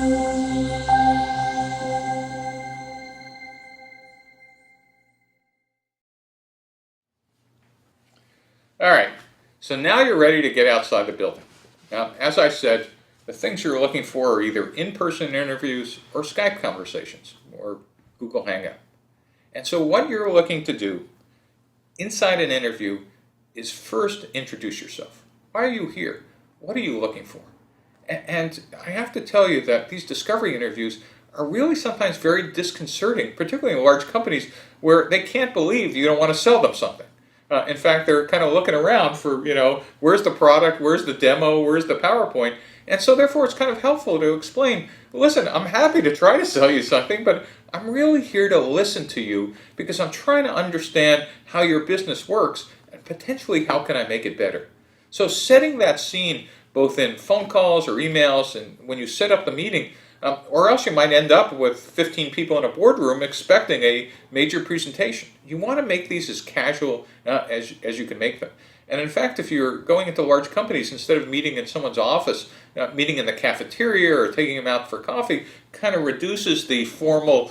All right, so now you're ready to get outside the building. Now, as I said, the things you're looking for are either in-person interviews or Skype conversations or Google Hangout. And so what you're looking to do inside an interview is first introduce yourself. Why are you here? What are you looking for? And I have to tell you that these discovery interviews are really sometimes very disconcerting, particularly in large companies where they can't believe you don't want to sell them something. In fact, they're kind of looking around for, where's the product, where's the demo, where's the PowerPoint? And so therefore it's kind of helpful to explain, listen, I'm happy to try to sell you something, but I'm really here to listen to you because I'm trying to understand how your business works and potentially how can I make it better. So setting that scene both in phone calls or emails and when you set up the meeting, or else you might end up with 15 people in a boardroom expecting a major presentation. You want to make these as casual as you can make them. And in fact, if you're going into large companies, instead of meeting in someone's office, meeting in the cafeteria or taking them out for coffee, kind of reduces the formal,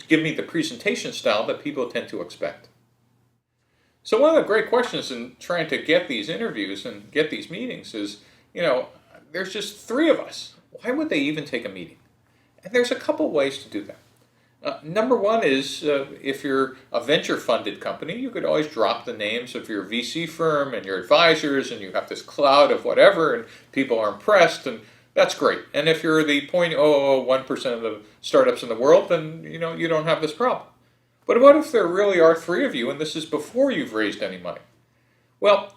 give me the presentation style that people tend to expect. So one of the great questions in trying to get these interviews and get these meetings is, there's just 3 of us. Why would they even take a meeting? And there's a couple ways to do that. Number one is if you're a venture-funded company, you could always drop the names of your VC firm and your advisors, and you have this cloud of whatever, and people are impressed, and that's great. And if you're the 0.001% of the startups in the world, then you don't have this problem. But what if there really are 3 of you, and this is before you've raised any money? Well,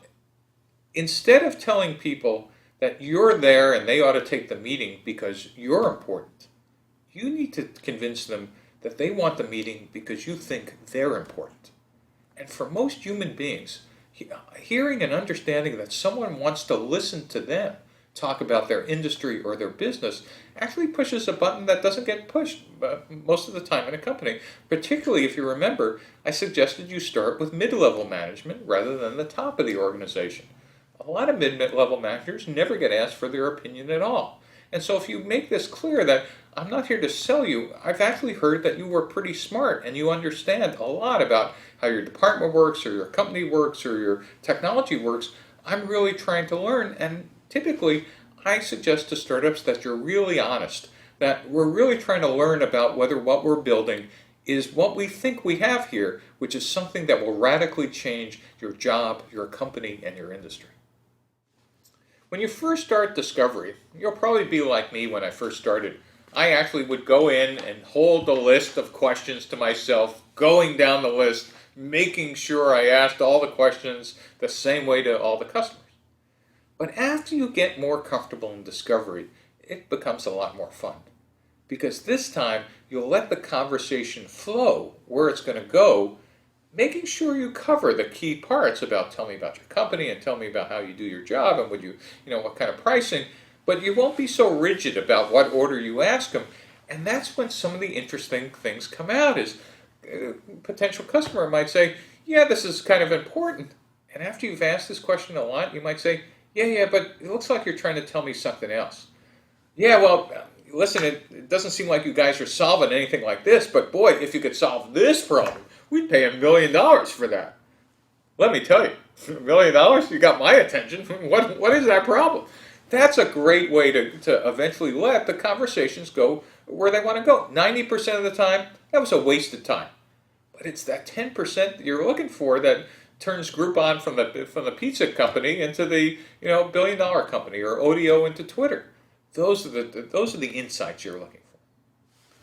instead of telling people that you're there and they ought to take the meeting because you're important, you need to convince them that they want the meeting because you think they're important. And for most human beings, hearing and understanding that someone wants to listen to them talk about their industry or their business actually pushes a button that doesn't get pushed most of the time in a company. Particularly if you remember, I suggested you start with mid-level management rather than the top of the organization. A lot of mid-level managers never get asked for their opinion at all. And so if you make this clear that I'm not here to sell you, I've actually heard that you were pretty smart and you understand a lot about how your department works or your company works or your technology works, I'm really trying to learn. And typically, I suggest to startups that you're really honest, that we're really trying to learn about whether what we're building is what we think we have here, which is something that will radically change your job, your company, and your industry. When you first start discovery, you'll probably be like me when I first started. I actually would go in and hold the list of questions to myself, going down the list, making sure I asked all the questions the same way to all the customers. But after you get more comfortable in discovery, it becomes a lot more fun. Because this time, you'll let the conversation flow where it's going to go, making sure you cover the key parts about tell me about your company and tell me about how you do your job and what kind of pricing, but you won't be so rigid about what order you ask them. And that's when some of the interesting things come out is a potential customer might say, yeah, this is kind of important. And after you've asked this question a lot, you might say, yeah, but it looks like you're trying to tell me something else. Yeah, well, listen, it doesn't seem like you guys are solving anything like this, but boy, if you could solve this problem, we'd pay $1 million for that. Let me tell you, $1 million, you got my attention. What is that problem? That's a great way to eventually let the conversations go where they want to go. 90% of the time, that was a wasted time. But it's that 10% that you're looking for that turns Groupon from the pizza company into the $1 billion company, or Odeo into Twitter. Those are the insights you're looking for.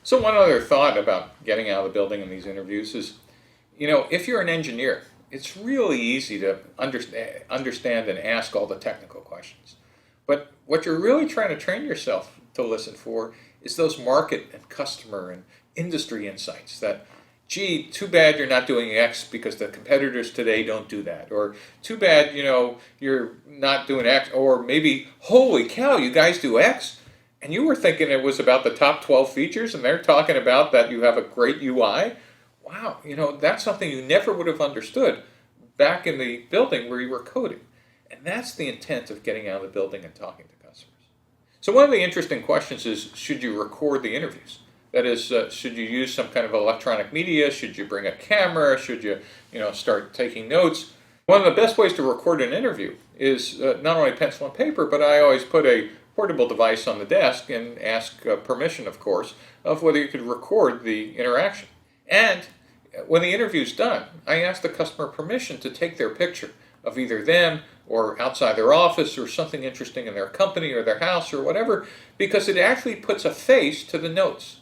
So one other thought about getting out of the building in these interviews is, if you're an engineer, it's really easy to understand and ask all the technical questions. But what you're really trying to train yourself to listen for is those market and customer and industry insights that, gee, too bad you're not doing X because the competitors today don't do that. Or too bad, you're not doing X. Or maybe, holy cow, you guys do X? And you were thinking it was about the top 12 features and they're talking about that you have a great UI. Wow, that's something you never would have understood back in the building where you were coding. And that's the intent of getting out of the building and talking to customers. So one of the interesting questions is, should you record the interviews? That is, should you use some kind of electronic media? Should you bring a camera? Should you, start taking notes? One of the best ways to record an interview is not only pencil and paper, but I always put a portable device on the desk and ask permission, of course, of whether you could record the interaction. And when the interview's done, I ask the customer permission to take their picture of either them or outside their office or something interesting in their company or their house or whatever, because it actually puts a face to the notes.